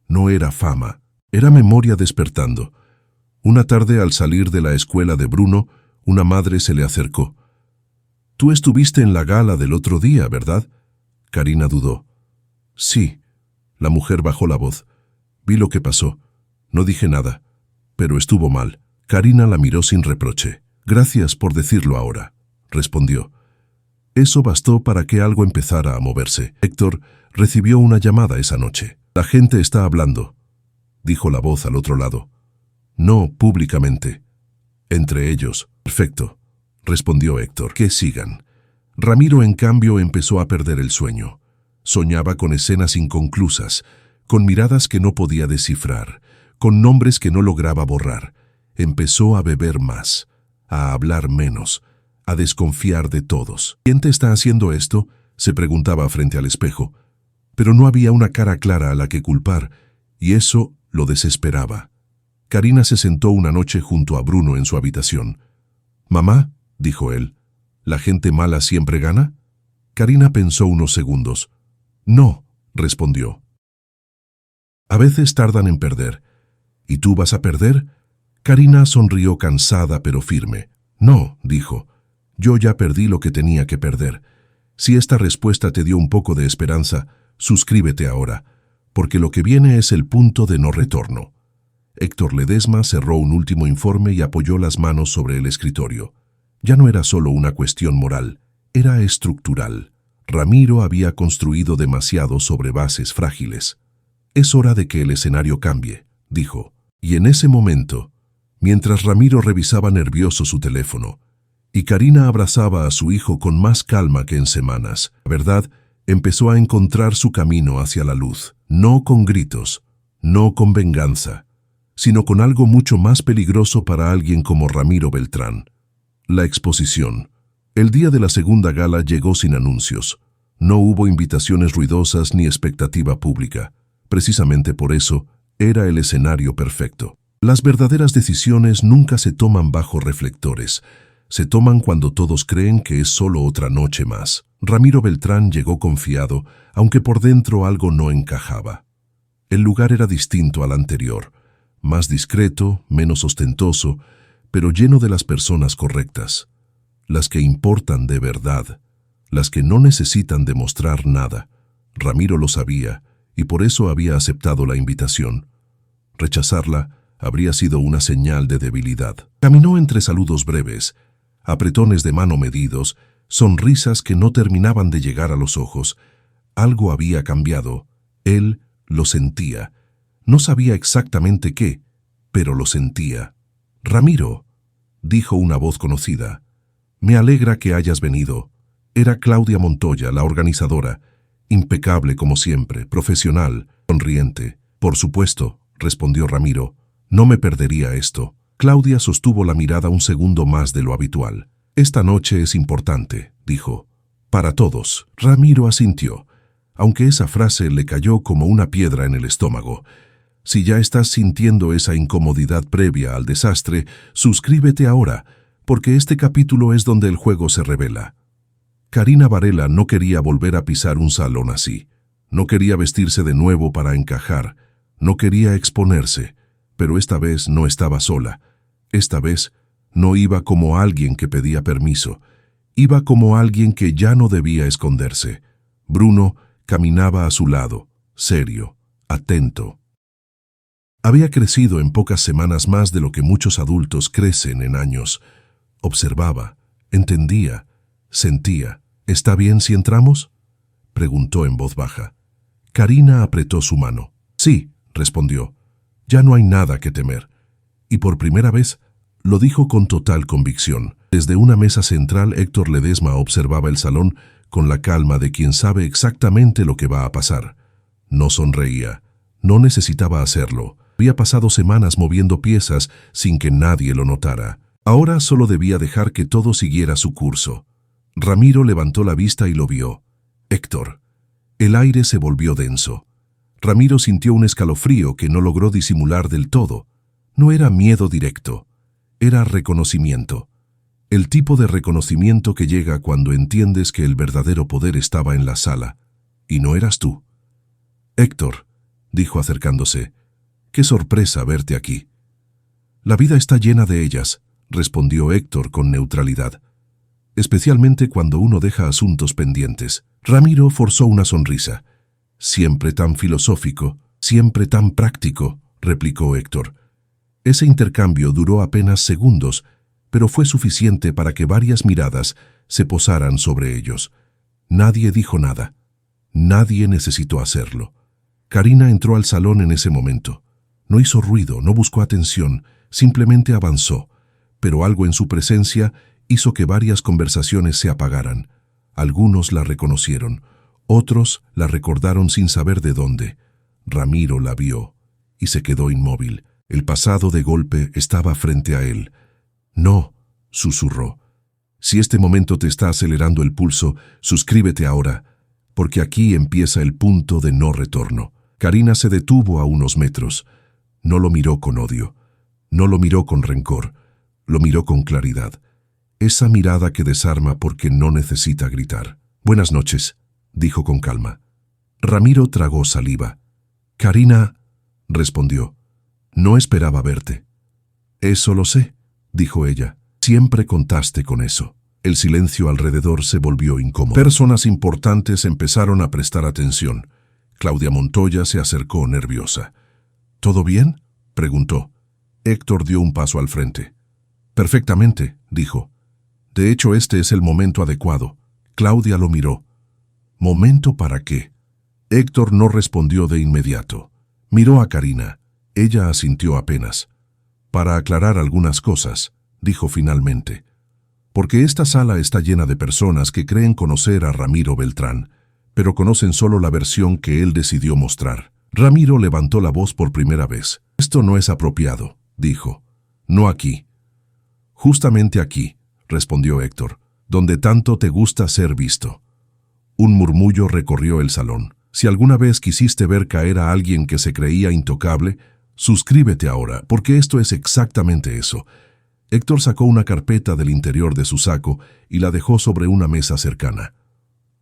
S1: No era fama, era memoria despertando. Una tarde, al salir de la escuela de Bruno, una madre se le acercó. «Tú estuviste en la gala del otro día, ¿verdad?» Karina dudó. «Sí». La mujer bajó la voz. «Vi lo que pasó. No dije nada, pero estuvo mal». Karina la miró sin reproche. «Gracias por decirlo ahora», respondió. Eso bastó para que algo empezara a moverse. Héctor recibió una llamada esa noche. «La gente está hablando», dijo la voz al otro lado. «No públicamente. Entre ellos». «Perfecto», respondió Héctor. «Que sigan». Ramiro, en cambio, empezó a perder el sueño. Soñaba con escenas inconclusas, con miradas que no podía descifrar, con nombres que no lograba borrar. Empezó a beber más, a hablar menos, a desconfiar de todos. «¿Quién te está haciendo esto?», se preguntaba frente al espejo. Pero no había una cara clara a la que culpar, y eso lo desesperaba. Karina se sentó una noche junto a Bruno en su habitación. «Mamá», dijo él, «¿la gente mala siempre gana?». Karina pensó unos segundos. «No», respondió. «A veces tardan en perder». «¿Y tú vas a perder?». Karina sonrió cansada pero firme. «No», dijo, «yo ya perdí lo que tenía que perder. Si esta respuesta te dio un poco de esperanza, suscríbete ahora, porque lo que viene es el punto de no retorno». Héctor Ledesma cerró un último informe y apoyó las manos sobre el escritorio. Ya no era solo una cuestión moral, era estructural. Ramiro había construido demasiado sobre bases frágiles. «Es hora de que el escenario cambie», dijo. Y en ese momento, mientras Ramiro revisaba nervioso su teléfono, y Karina abrazaba a su hijo con más calma que en semanas, la verdad empezó a encontrar su camino hacia la luz, no con gritos, no con venganza, sino con algo mucho más peligroso para alguien como Ramiro Beltrán: la exposición. El día de la segunda gala llegó sin anuncios. No hubo invitaciones ruidosas ni expectativa pública. Precisamente por eso, era el escenario perfecto. Las verdaderas decisiones nunca se toman bajo reflectores. Se toman cuando todos creen que es solo otra noche más. Ramiro Beltrán llegó confiado, aunque por dentro algo no encajaba. El lugar era distinto al anterior, más discreto, menos ostentoso, pero lleno de las personas correctas, las que importan de verdad, las que no necesitan demostrar nada. Ramiro lo sabía, y por eso había aceptado la invitación. Rechazarla habría sido una señal de debilidad. Caminó entre saludos breves, apretones de mano medidos, sonrisas que no terminaban de llegar a los ojos. Algo había cambiado. Él lo sentía. No sabía exactamente qué, pero lo sentía. «Ramiro», dijo una voz conocida, «me alegra que hayas venido». Era Claudia Montoya, la organizadora, impecable como siempre, profesional, sonriente. «Por supuesto», respondió Ramiro, «no me perdería esto». Claudia sostuvo la mirada un segundo más de lo habitual. «Esta noche es importante», dijo. «Para todos». Ramiro asintió, aunque esa frase le cayó como una piedra en el estómago. Si ya estás sintiendo esa incomodidad previa al desastre, suscríbete ahora, porque este capítulo es donde el juego se revela. Karina Varela no quería volver a pisar un salón así. No quería vestirse de nuevo para encajar. No quería exponerse. Pero esta vez no estaba sola. Esta vez no iba como alguien que pedía permiso. Iba como alguien que ya no debía esconderse. Bruno caminaba a su lado, serio, atento. Había crecido en pocas semanas más de lo que muchos adultos crecen en años. Observaba, entendía, sentía. «¿Está bien si entramos?», preguntó en voz baja. Karina apretó su mano. «Sí», respondió. «Ya no hay nada que temer». Y por primera vez lo dijo con total convicción. Desde una mesa central, Héctor Ledesma observaba el salón con la calma de quien sabe exactamente lo que va a pasar. No sonreía. No necesitaba hacerlo. Había pasado semanas moviendo piezas sin que nadie lo notara. Ahora solo debía dejar que todo siguiera su curso. Ramiro levantó la vista y lo vio. Héctor. El aire se volvió denso. Ramiro sintió un escalofrío que no logró disimular del todo. No era miedo directo, era reconocimiento. El tipo de reconocimiento que llega cuando entiendes que el verdadero poder estaba en la sala, Y no eras tú. Héctor, dijo acercándose, qué sorpresa verte aquí. La vida está llena de ellas, respondió Héctor con neutralidad. Especialmente cuando uno deja asuntos pendientes. Ramiro forzó una sonrisa. Siempre tan filosófico, siempre tan práctico, replicó Héctor. Ese intercambio duró apenas segundos, pero fue suficiente para que varias miradas se posaran sobre ellos. Nadie dijo nada. Nadie necesitó hacerlo. Karina entró al salón en ese momento. No hizo ruido, no buscó atención, simplemente avanzó, pero algo en su presencia hizo que varias conversaciones se apagaran. Algunos la reconocieron, otros la recordaron sin saber de dónde. Ramiro la vio y se quedó inmóvil. El pasado de golpe estaba frente a él. No, susurró. Si este momento te está acelerando el pulso, suscríbete ahora, porque aquí empieza el punto de no retorno. Karina se detuvo a unos metros. No lo miró con odio, no lo miró con rencor, lo miró con claridad. Esa mirada que desarma porque no necesita gritar. Buenas noches, dijo con calma. Ramiro tragó saliva. Karina, respondió, no esperaba verte. Eso lo sé, dijo ella. Siempre contaste con eso. El silencio alrededor se volvió incómodo. Personas importantes empezaron a prestar atención. Claudia Montoya se acercó nerviosa. ¿Todo bien?, preguntó. Héctor dio un paso al frente. Perfectamente, dijo. De hecho, este es el momento adecuado. Claudia lo miró. ¿Momento para qué? Héctor no respondió de inmediato. Miró a Karina. Ella asintió apenas. Para aclarar algunas cosas, dijo finalmente. Porque esta sala está llena de personas que creen conocer a Ramiro Beltrán, pero conocen solo la versión que él decidió mostrar. Ramiro levantó la voz por primera vez. Esto no es apropiado, dijo. No aquí. Justamente aquí, respondió Héctor, donde tanto te gusta ser visto. Un murmullo recorrió el salón. Si alguna vez quisiste ver caer a alguien que se creía intocable, suscríbete ahora, porque esto es exactamente eso. Héctor sacó una carpeta del interior de su saco y la dejó sobre una mesa cercana.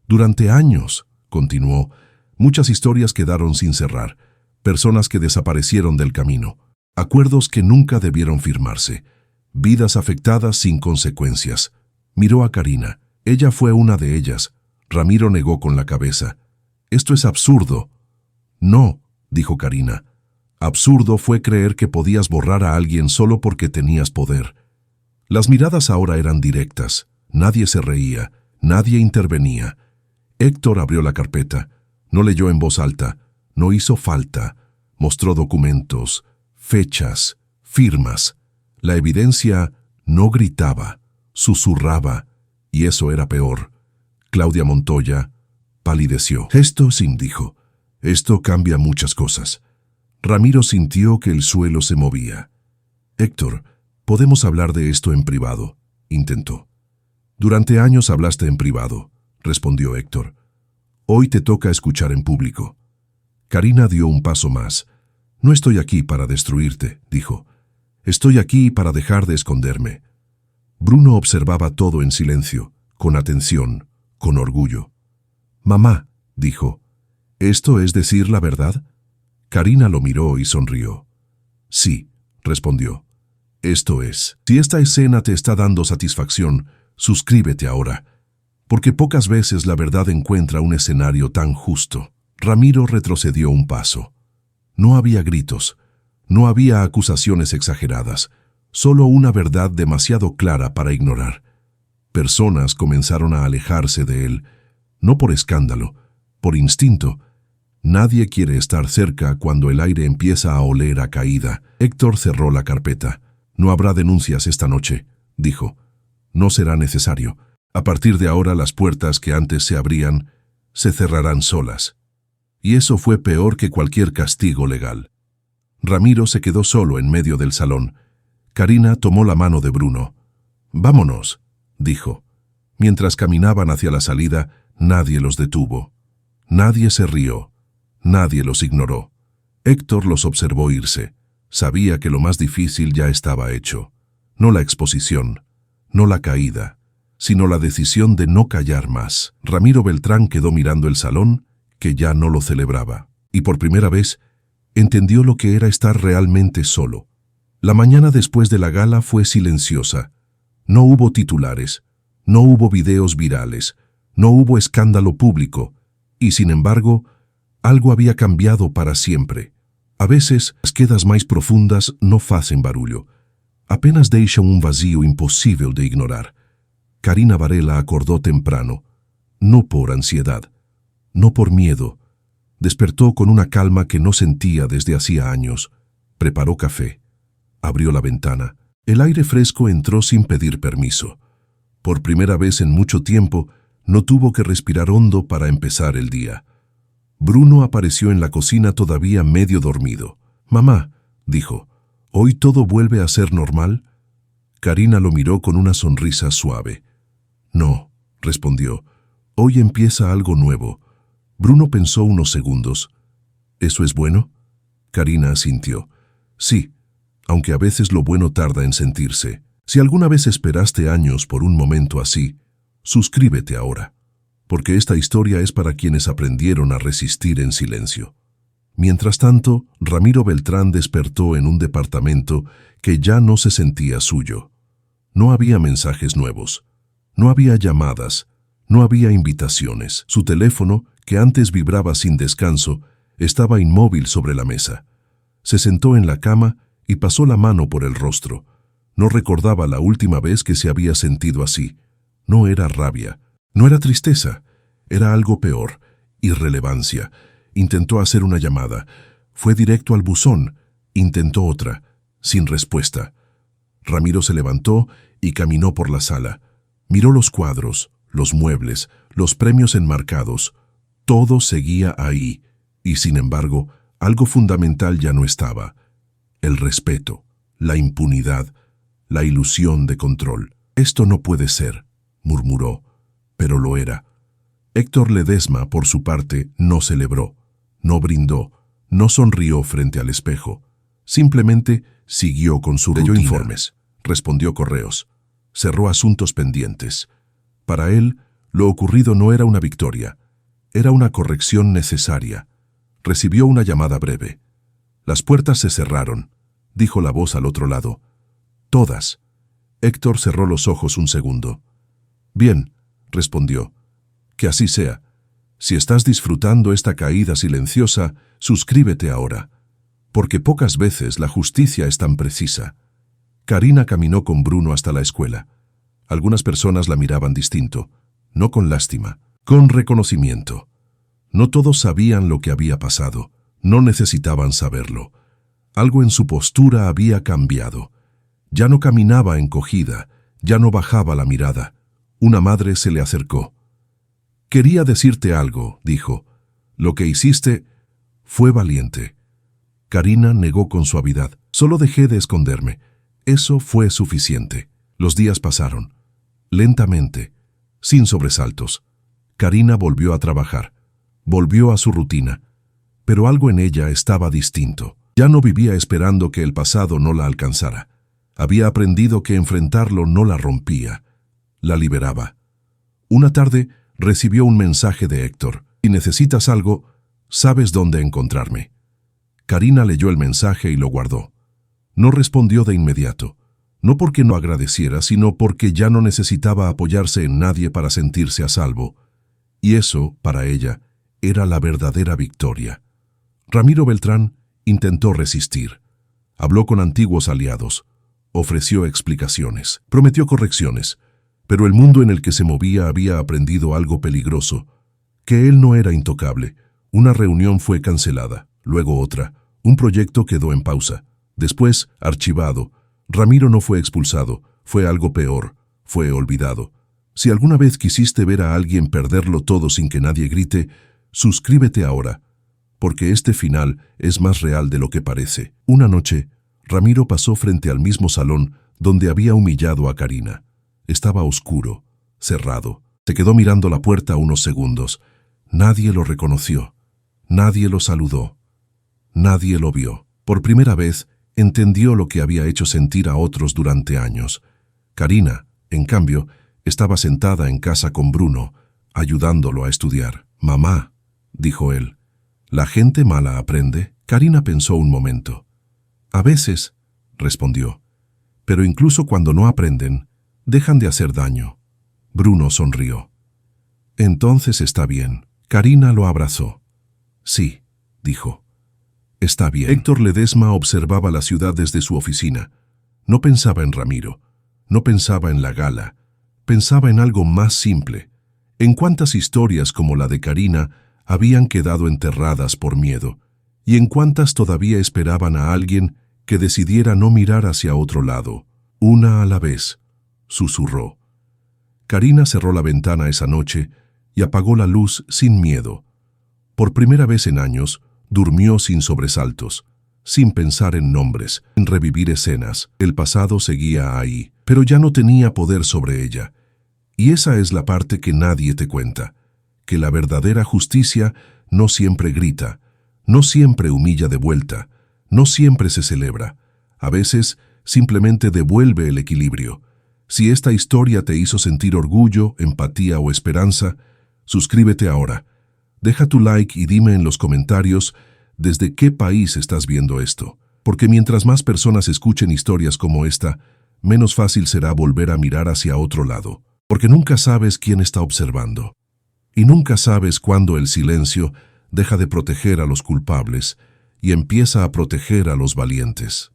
S1: Durante años, continuó, muchas historias quedaron sin cerrar, personas que desaparecieron del camino, acuerdos que nunca debieron firmarse, vidas afectadas sin consecuencias. Miró a Karina. Ella fue una de ellas. Ramiro negó con la cabeza. Esto es absurdo. No, dijo Karina. Absurdo fue creer que podías borrar a alguien solo porque tenías poder. Las miradas ahora eran directas. Nadie se reía, nadie intervenía. Héctor abrió la carpeta. No leyó en voz alta. No hizo falta. Mostró documentos, fechas, firmas. La evidencia no gritaba, susurraba, y eso era peor. Claudia Montoya palideció. Esto, Sim, dijo. Esto cambia muchas cosas. Ramiro sintió que el suelo se movía. Héctor, podemos hablar de esto en privado, intentó. Durante años hablaste en privado, respondió Héctor. Hoy te toca escuchar en público. Karina dio un paso más. No estoy aquí para destruirte, dijo. Estoy aquí para dejar de esconderme. Bruno observaba todo en silencio, con atención, con orgullo. Mamá, dijo, ¿esto es decir la verdad? Karina lo miró y sonrió. Sí, respondió. Esto es. Si esta escena te está dando satisfacción, suscríbete ahora, porque pocas veces la verdad encuentra un escenario tan justo. Ramiro retrocedió un paso. No había gritos, no había acusaciones exageradas, solo una verdad demasiado clara para ignorar. Personas comenzaron a alejarse de él, no por escándalo, por instinto. Nadie quiere estar cerca cuando el aire empieza a oler a caída. Héctor cerró la carpeta. No habrá denuncias esta noche, dijo. No será necesario. A partir de ahora las puertas que antes se abrían se cerrarán solas. Y eso fue peor que cualquier castigo legal. Ramiro se quedó solo en medio del salón. Karina tomó la mano de Bruno. Vámonos, dijo. Mientras caminaban hacia la salida, nadie los detuvo. Nadie se rió. Nadie los ignoró. Héctor los observó irse. Sabía que lo más difícil ya estaba hecho. No la exposición, no la caída, sino la decisión de no callar más. Ramiro Beltrán quedó mirando el salón, que ya no lo celebraba. Y por primera vez, entendió lo que era estar realmente solo. La mañana después de la gala fue silenciosa. No hubo titulares, no hubo videos virales, no hubo escándalo público, y sin embargo, algo había cambiado para siempre. A veces, as quedas mais profundas não fazem barulho. Apenas deixam um vazio impossível de ignorar. Karina Varela acordó temprano, no por ansiedad, no por miedo. Despertó con una calma que no sentía desde hacía años. Preparó café. Abrió la ventana. El aire fresco entró sin pedir permiso. Por primera vez en mucho tiempo, no tuvo que respirar hondo para empezar el día. Bruno apareció en la cocina todavía medio dormido. «Mamá», dijo, «¿hoy todo vuelve a ser normal?» Karina lo miró con una sonrisa suave. «No», respondió, «hoy empieza algo nuevo». Bruno pensó unos segundos. «¿Eso es bueno?» Karina asintió. «Sí, aunque a veces lo bueno tarda en sentirse. Si alguna vez esperaste años por un momento así, suscríbete ahora, porque esta historia es para quienes aprendieron a resistir en silencio». Mientras tanto, Ramiro Beltrán despertó en un departamento que ya no se sentía suyo. No había mensajes nuevos, no había llamadas, no había invitaciones. Su teléfono, que antes vibraba sin descanso, estaba inmóvil sobre la mesa. Se sentó en la cama y pasó la mano por el rostro. No recordaba la última vez que se había sentido así. No era rabia, no era tristeza, era algo peor, irrelevancia. Intentó hacer una llamada. Fue directo al buzón. Intentó otra, sin respuesta. Ramiro se levantó y caminó por la sala. Miró los cuadros, los muebles, los premios enmarcados. Todo seguía ahí, y sin embargo, algo fundamental ya no estaba. El respeto, la impunidad, la ilusión de control. «Esto no puede ser», murmuró, pero lo era. Héctor Ledesma, por su parte, no celebró, no brindó, no sonrió frente al espejo. Simplemente siguió con su rutina. Leyó informes, respondió correos, cerró asuntos pendientes. Para él, lo ocurrido no era una victoria, era una corrección necesaria. Recibió una llamada breve. «Las puertas se cerraron», dijo la voz al otro lado. «Todas». Héctor cerró los ojos un segundo. «Bien», respondió, «que así sea. Si estás disfrutando esta caída silenciosa, suscríbete ahora, porque pocas veces la justicia es tan precisa». Karina caminó con Bruno hasta la escuela. Algunas personas la miraban distinto, no con lástima, con reconocimiento. No todos sabían lo que había pasado, no necesitaban saberlo. Algo en su postura había cambiado. Ya no caminaba encogida, ya no bajaba la mirada. Una madre se le acercó. «Quería decirte algo», dijo. «Lo que hiciste fue valiente». Karina negó con suavidad. «Solo dejé de esconderme. Eso fue suficiente». Los días pasaron. Lentamente, sin sobresaltos. Karina volvió a trabajar. Volvió a su rutina. Pero algo en ella estaba distinto. Ya no vivía esperando que el pasado no la alcanzara. Había aprendido que enfrentarlo no la rompía, la liberaba. Una tarde recibió un mensaje de Héctor. «Si necesitas algo, sabes dónde encontrarme». Karina leyó el mensaje y lo guardó. No respondió de inmediato, no porque no agradeciera, sino porque ya no necesitaba apoyarse en nadie para sentirse a salvo. Y eso, para ella, era la verdadera victoria. Ramiro Beltrán intentó resistir. Habló con antiguos aliados. Ofreció explicaciones. Prometió correcciones. Pero el mundo en el que se movía había aprendido algo peligroso, que él no era intocable. Una reunión fue cancelada, luego otra. Un proyecto quedó en pausa. Después, archivado. Ramiro no fue expulsado, fue algo peor, fue olvidado. Si alguna vez quisiste ver a alguien perderlo todo sin que nadie grite, suscríbete ahora, porque este final es más real de lo que parece. Una noche, Ramiro pasó frente al mismo salón donde había humillado a Karina. Estaba oscuro, cerrado. Se quedó mirando la puerta unos segundos. Nadie lo reconoció, nadie lo saludó, nadie lo vio. Por primera vez, entendió lo que había hecho sentir a otros durante años. Karina, en cambio, estaba sentada en casa con Bruno, ayudándolo a estudiar. «Mamá», dijo él. ¿La gente mala aprende? Karina pensó un momento. A veces, respondió. Pero incluso cuando no aprenden, dejan de hacer daño. Bruno sonrió. Entonces está bien. Karina lo abrazó. Sí, dijo. Está bien. Héctor Ledesma observaba la ciudad desde su oficina. No pensaba en Ramiro. No pensaba en la gala. Pensaba en algo más simple. En cuántas historias como la de Karina habían quedado enterradas por miedo, y en cuántas todavía esperaban a alguien que decidiera no mirar hacia otro lado, una a la vez, susurró. Karina cerró la ventana esa noche y apagó la luz sin miedo. Por primera vez en años, durmió sin sobresaltos, sin pensar en nombres, en revivir escenas. El pasado seguía ahí, pero ya no tenía poder sobre ella. Y esa es la parte que nadie te cuenta, que la verdadera justicia no siempre grita, no siempre humilla de vuelta, no siempre se celebra. A veces simplemente devuelve el equilibrio. Si esta historia te hizo sentir orgullo, empatía o esperanza, suscríbete ahora. Deja tu like y dime en los comentarios desde qué país estás viendo esto, porque mientras más personas escuchen historias como esta, menos fácil será volver a mirar hacia otro lado, porque nunca sabes quién está observando. Y nunca sabes cuándo el silencio deja de proteger a los culpables y empieza a proteger a los valientes.